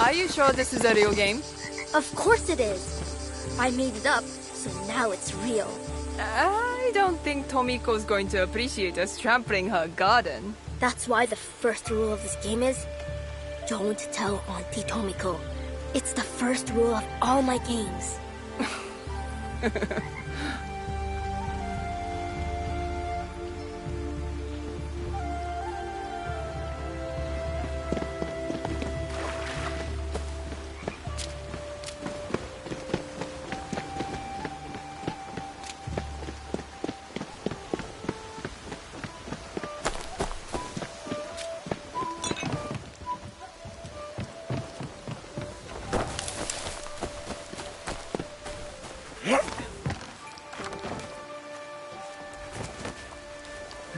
Are you sure this is a real game? Of course it is. I made it up, so now it's real. I don't think Tomiko's going to appreciate us trampling her garden. That's why the first rule of this game is, don't tell Auntie Tomiko. It's the first rule of all my games.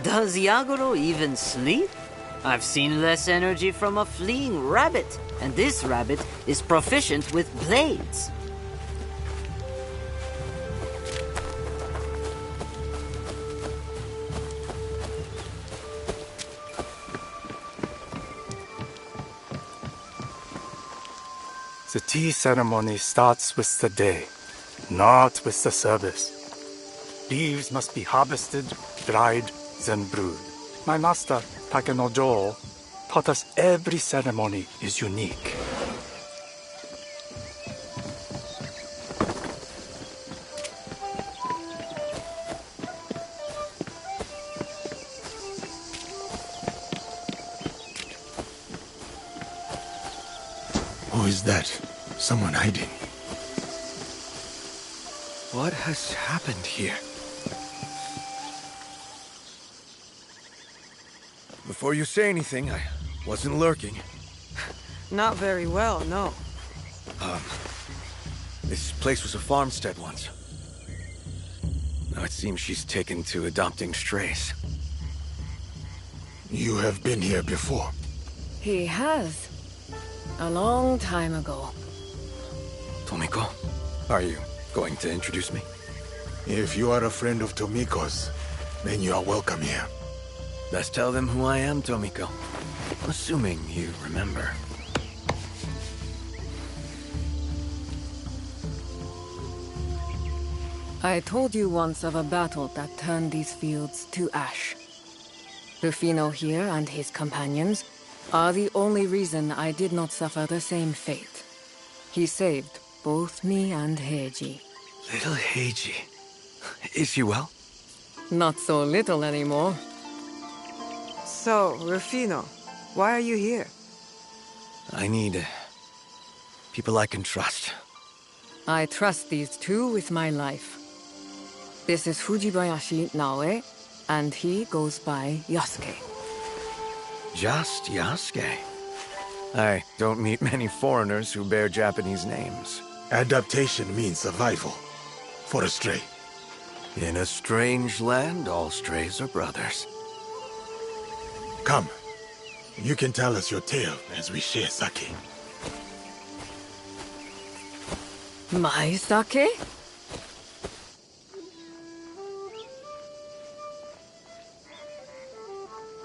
Does Yagoro even sleep? I've seen less energy from a fleeing rabbit, and this rabbit is proficient with blades. The tea ceremony starts with the day, not with the service. Leaves must be harvested, dried, then brewed. My master, Takenojo, taught us every ceremony is unique. Who is that? Someone hiding. What has happened here? Before you say anything, I wasn't lurking. Not very well, no. This place was a farmstead once. Now it seems she's taken to adopting strays. You have been here before. He has. A long time ago. Tomiko, are you going to introduce me? If you are a friend of Tomiko's, then you are welcome here. Best tell them who I am, Tomiko. Assuming you remember. I told you once of a battle that turned these fields to ash. Rufino here and his companions are the only reason I did not suffer the same fate. He saved both me and Heiji. Little Heiji. Is she well? Not so little anymore. So, Rufino, why are you here? I need people I can trust. I trust these two with my life. This is Fujibayashi Naoe, and he goes by Yasuke. Just Yasuke. I don't meet many foreigners who bear Japanese names. Adaptation means survival. For a stray. In a strange land, all strays are brothers. Come. You can tell us your tale as we share sake. My sake?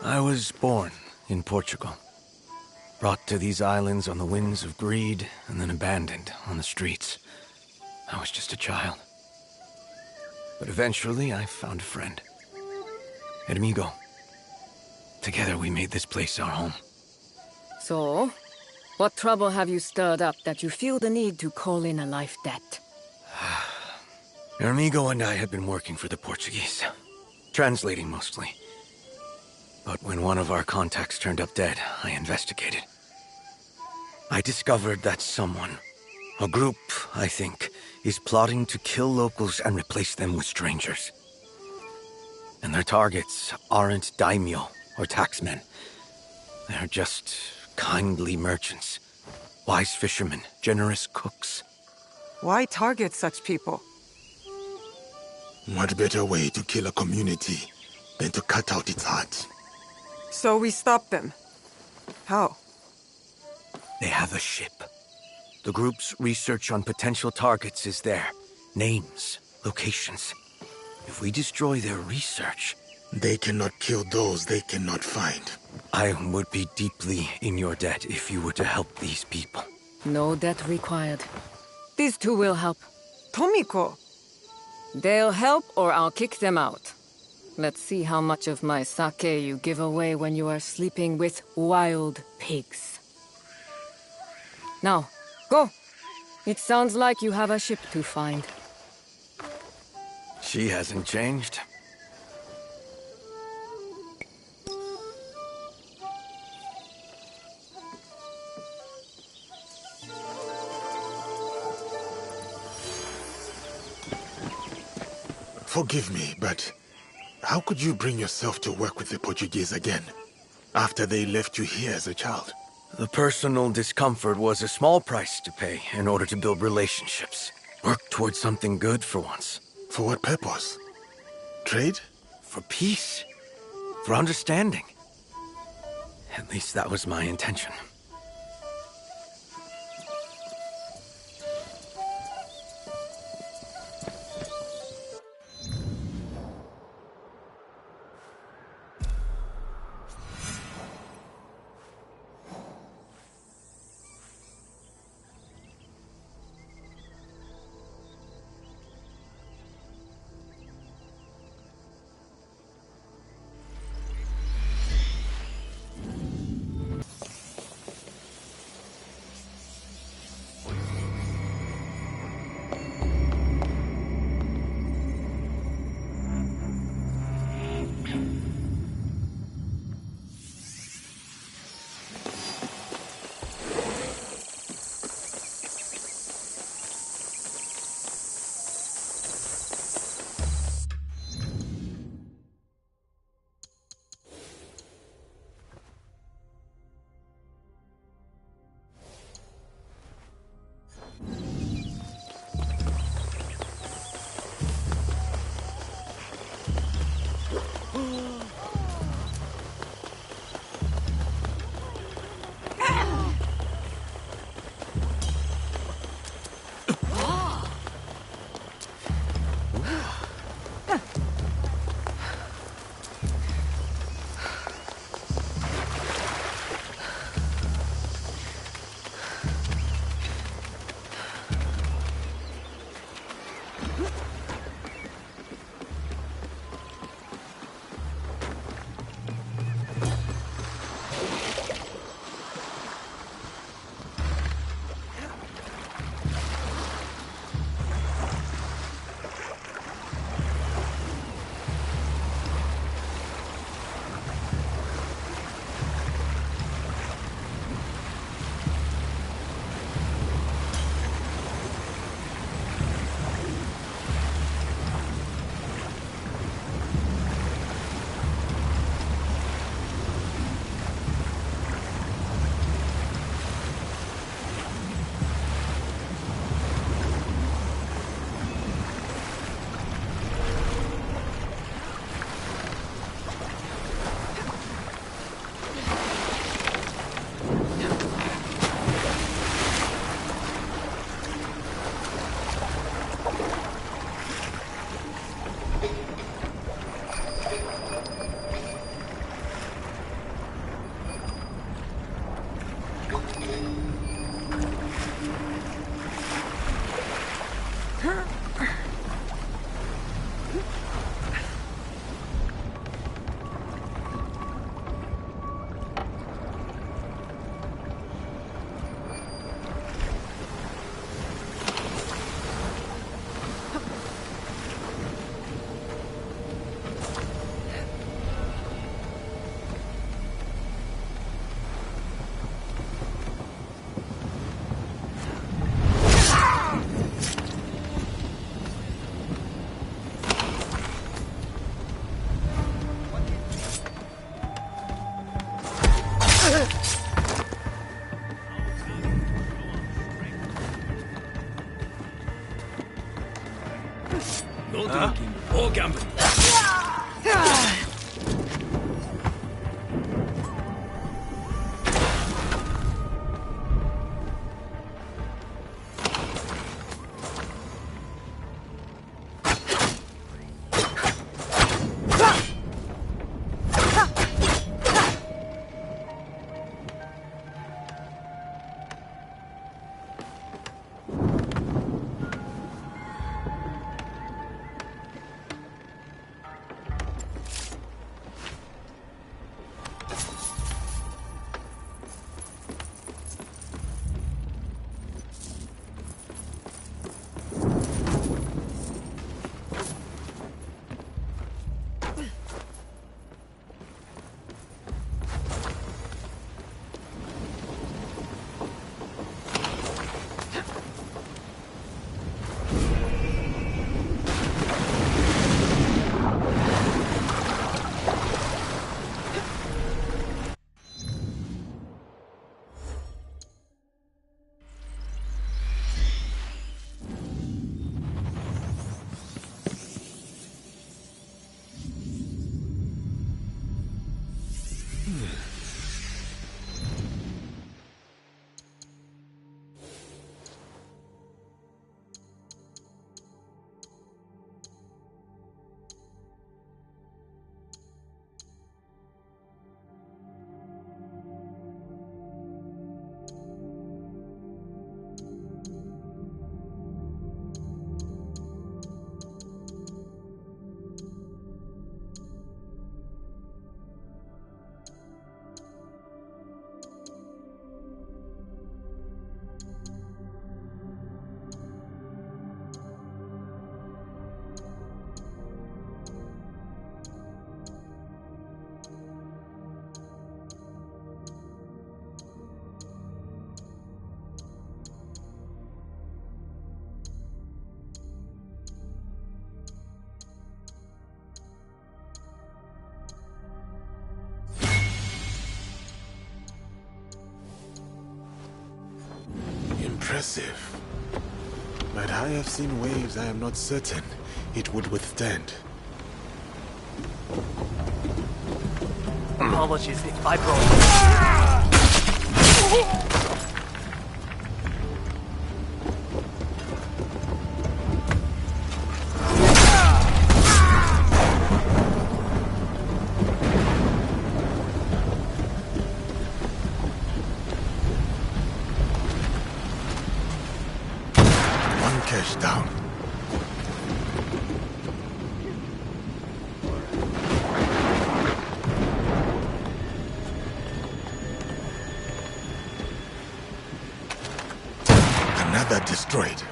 I was born in Portugal. Brought to these islands on the winds of greed, and then abandoned on the streets. I was just a child. But eventually I found a friend. An amigo. Together we made this place our home. So, what trouble have you stirred up that you feel the need to call in a life debt? Your amigo and I had been working for the Portuguese. Translating mostly. But when one of our contacts turned up dead, I investigated. I discovered that someone, a group, I think, is plotting to kill locals and replace them with strangers. And their targets aren't daimyo or taxmen. They're just kindly merchants, wise fishermen, generous cooks. Why target such people? What better way to kill a community than to cut out its heart? So we stop them. How? They have a ship. The group's research on potential targets is there. Names, locations. If we destroy their research... They cannot kill those they cannot find. I would be deeply in your debt if you were to help these people. No debt required. These two will help. Tomiko! They'll help or I'll kick them out. Let's see how much of my sake you give away when you are sleeping with wild pigs. Now, go! It sounds like you have a ship to find. She hasn't changed. Forgive me, but how could you bring yourself to work with the Portuguese again, after they left you here as a child? The personal discomfort was a small price to pay in order to build relationships. Work towards something good for once. For what purpose? Trade? For peace. For understanding. At least that was my intention. No drinking or gambling. Impressive. But I have seen waves I am not certain it would withstand. Apologies if I brought... One cache down. Another destroyed.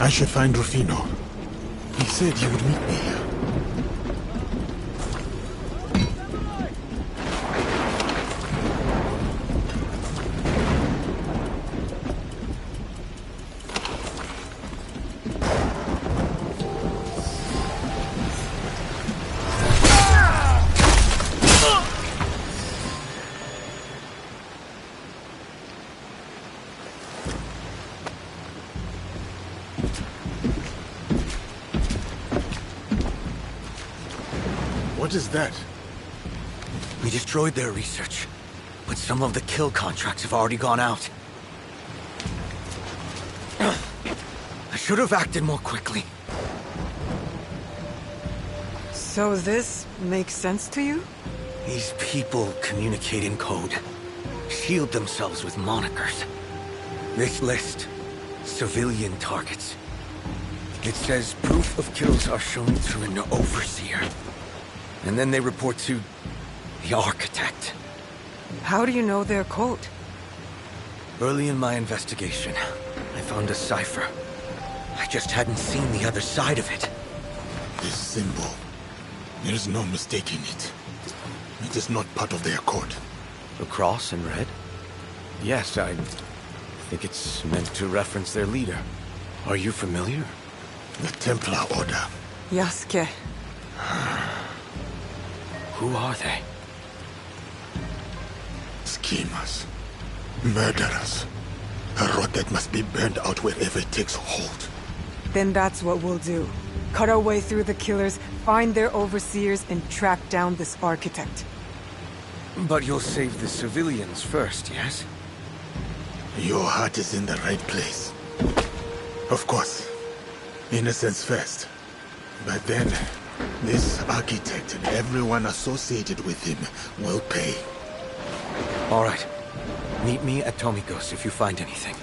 I should find Rufino. He said he would meet me here. What is that? We destroyed their research, but some of the kill contracts have already gone out. I should have acted more quickly. So this makes sense to you? These people communicate in code, shield themselves with monikers. This list, civilian targets. It says proof of kills are shown to an overseer. And then they report to the architect. How do you know their code? Early in my investigation, I found a cipher. I just hadn't seen the other side of it. This symbol, there is no mistaking it. It is not part of their code. The cross in red? Yes, I think it's meant to reference their leader. Are you familiar? The Templar Order. Yasuke. Who are they? Schemers. Murderers. A rot that must be burned out wherever it takes hold. Then that's what we'll do. Cut our way through the killers, find their overseers, and track down this architect. But you'll save the civilians first, yes? Your heart is in the right place. Of course. Innocence first. But then, this architect and everyone associated with him will pay. All right. Meet me at Tomiko's if you find anything.